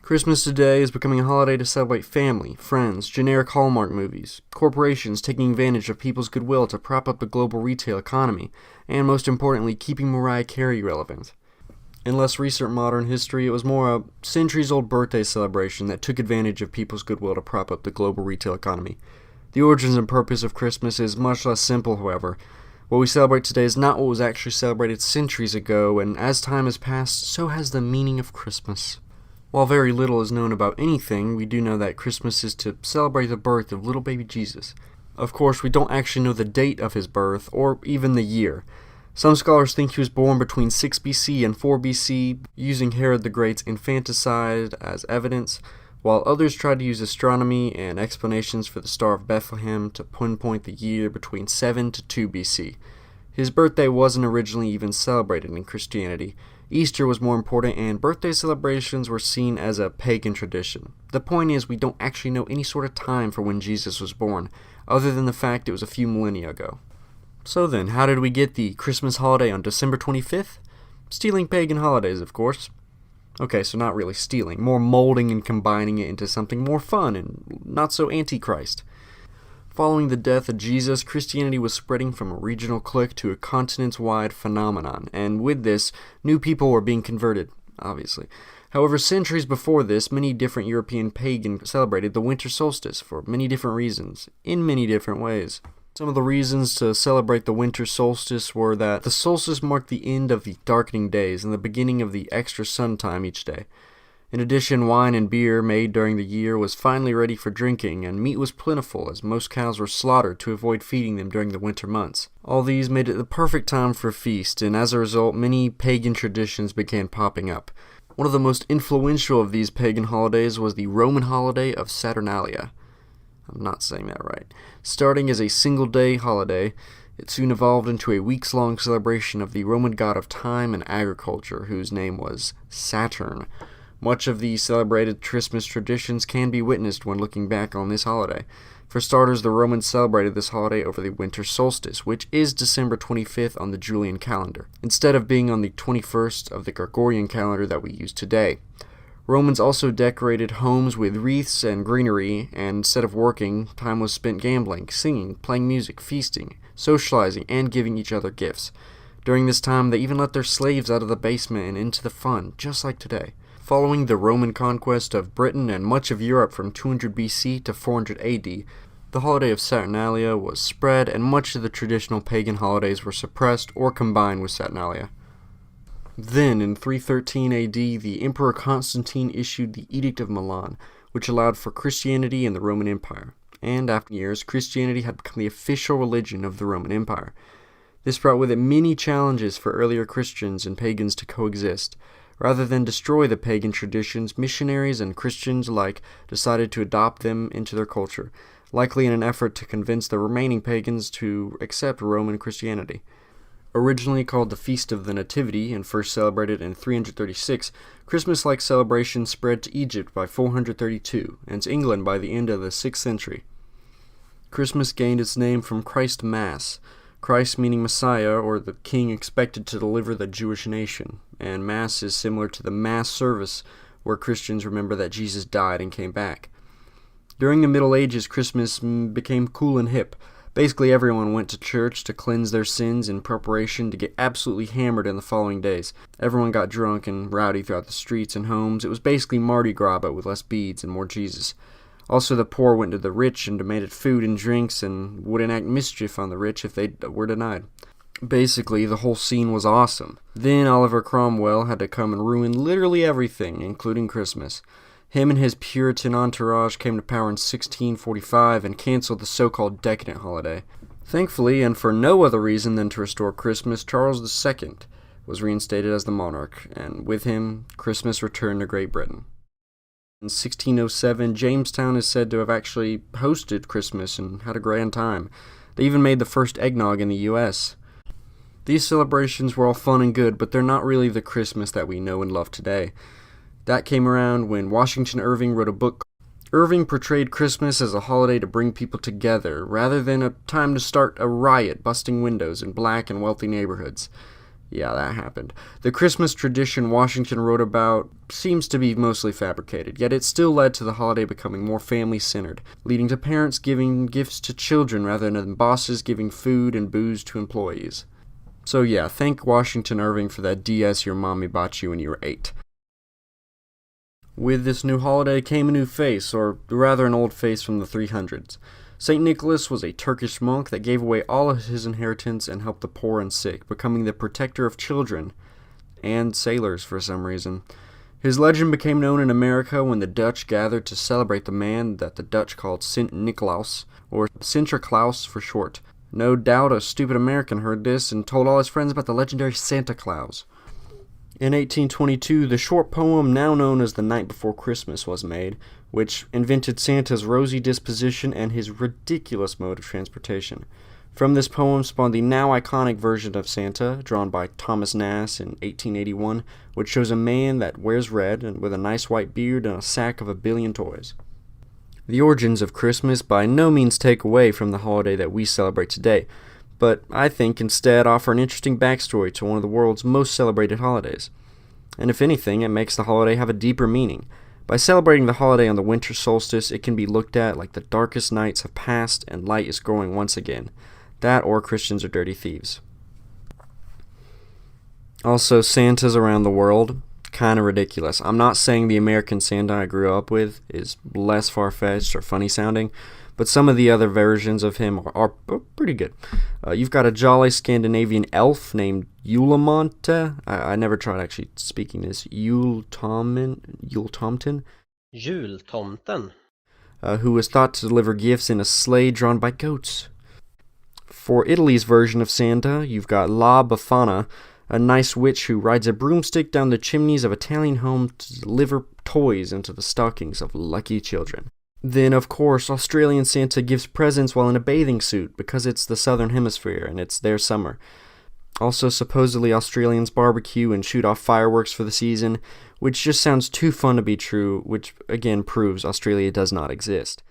Christmas today is becoming a holiday to celebrate family, friends, generic Hallmark movies, corporations taking advantage of people's goodwill to prop up the global retail economy, and most importantly, keeping Mariah Carey relevant. In less recent modern history, it was more a centuries-old birthday celebration that took advantage of people's goodwill to prop up the global retail economy. The origins and purpose of Christmas is much less simple, however. What we celebrate today is not what was actually celebrated centuries ago, and as time has passed, so has the meaning of Christmas. While very little is known about anything, we do know that Christmas is to celebrate the birth of little baby Jesus. Of course, we don't actually know the date of his birth, or even the year. Some scholars think he was born between 6 BC and 4 BC, using Herod the Great's infanticide as evidence, while others tried to use astronomy and explanations for the Star of Bethlehem to pinpoint the year between 7 to 2 BC. His birthday wasn't originally even celebrated in Christianity. Easter was more important, and birthday celebrations were seen as a pagan tradition. The point is, we don't actually know any sort of time for when Jesus was born, other than the fact it was a few millennia ago. So then, how did we get the Christmas holiday on December 25th? Stealing pagan holidays, of course. Okay, so not really stealing, more molding and combining it into something more fun and not so antichrist. Following the death of Jesus, Christianity was spreading from a regional clique to a continent-wide phenomenon, and with this, new people were being converted, obviously. However, centuries before this, many different European pagans celebrated the winter solstice for many different reasons, in many different ways. Some of the reasons to celebrate the winter solstice were that the solstice marked the end of the darkening days and the beginning of the extra sun time each day. In addition, wine and beer made during the year was finally ready for drinking, and meat was plentiful as most cows were slaughtered to avoid feeding them during the winter months. All these made it the perfect time for a feast, and as a result, many pagan traditions began popping up. One of the most influential of these pagan holidays was the Roman holiday of Saturnalia. I'm not saying that right. Starting as a single-day holiday, it soon evolved into a weeks-long celebration of the Roman god of time and agriculture, whose name was Saturn. Much of the celebrated Christmas traditions can be witnessed when looking back on this holiday. For starters, the Romans celebrated this holiday over the winter solstice, which is December 25th on the Julian calendar, instead of being on the 21st of the Gregorian calendar that we use today. Romans also decorated homes with wreaths and greenery, and instead of working, time was spent gambling, singing, playing music, feasting, socializing, and giving each other gifts. During this time, they even let their slaves out of the basement and into the fun, just like today. Following the Roman conquest of Britain and much of Europe from 200 BC to 400 AD, the holiday of Saturnalia was spread, and much of the traditional pagan holidays were suppressed or combined with Saturnalia. Then, in 313 AD, the Emperor Constantine issued the Edict of Milan, which allowed for Christianity in the Roman Empire. And after years, Christianity had become the official religion of the Roman Empire. This brought with it many challenges for earlier Christians and pagans to coexist. Rather than destroy the pagan traditions, missionaries and Christians alike decided to adopt them into their culture, likely in an effort to convince the remaining pagans to accept Roman Christianity. Originally called the Feast of the Nativity and first celebrated in 336, Christmas-like celebrations spread to Egypt by 432 and to England by the end of the 6th century. Christmas gained its name from Christ Mass, Christ meaning Messiah, or the king expected to deliver the Jewish nation, and Mass is similar to the Mass service where Christians remember that Jesus died and came back. During the Middle Ages, Christmas became cool and hip. Basically, everyone went to church to cleanse their sins in preparation to get absolutely hammered in the following days. Everyone got drunk and rowdy throughout the streets and homes. It was basically Mardi Gras, but with less beads and more Jesus. Also, the poor went to the rich and demanded food and drinks and would enact mischief on the rich if they were denied. Basically, the whole scene was awesome. Then Oliver Cromwell had to come and ruin literally everything, including Christmas. Him and his Puritan entourage came to power in 1645 and canceled the so-called decadent holiday. Thankfully, and for no other reason than to restore Christmas, Charles II was reinstated as the monarch, and with him, Christmas returned to Great Britain. In 1607, Jamestown is said to have actually hosted Christmas and had a grand time. They even made the first eggnog in the U.S. These celebrations were all fun and good, but they're not really the Christmas that we know and love today. That came around when Washington Irving wrote a book. Irving portrayed Christmas as a holiday to bring people together, rather than a time to start a riot busting windows in black and wealthy neighborhoods. Yeah, that happened. The Christmas tradition Washington wrote about seems to be mostly fabricated, yet it still led to the holiday becoming more family-centered, leading to parents giving gifts to children rather than bosses giving food and booze to employees. So yeah, thank Washington Irving for that DS your mommy bought you when you were 8. With this new holiday came a new face, or rather an old face from the 300s. St. Nicholas was a Turkish monk that gave away all of his inheritance and helped the poor and sick, becoming the protector of children and sailors for some reason. His legend became known in America when the Dutch gathered to celebrate the man that the Dutch called Sint Nicolaas, or Sinterklaas for short. No doubt a stupid American heard this and told all his friends about the legendary Santa Claus. In 1822, the short poem now known as The Night Before Christmas was made, which invented Santa's rosy disposition and his ridiculous mode of transportation. From this poem spawned the now iconic version of Santa, drawn by Thomas Nast in 1881, which shows a man that wears red and with a nice white beard and a sack of 1 billion toys. The origins of Christmas by no means take away from the holiday that we celebrate today, but I think instead offer an interesting backstory to one of the world's most celebrated holidays. And if anything, it makes the holiday have a deeper meaning. By celebrating the holiday on the winter solstice, it can be looked at like the darkest nights have passed and light is growing once again. That or Christians are dirty thieves. Also, Santas around the world, kind of ridiculous. I'm not saying the American Santa I grew up with is less far-fetched or funny sounding, but some of the other versions of him are pretty good. You've got a jolly Scandinavian elf named Julemonte. I never tried actually speaking this. Jultomten, Jultomten. Who was thought to deliver gifts in a sleigh drawn by goats. For Italy's version of Santa, you've got La Befana, a nice witch who rides a broomstick down the chimneys of Italian homes to deliver toys into the stockings of lucky children. Then, of course, Australian Santa gives presents while in a bathing suit because it's the southern hemisphere and it's their summer. Also, supposedly Australians barbecue and shoot off fireworks for the season, which just sounds too fun to be true, which again proves Australia does not exist.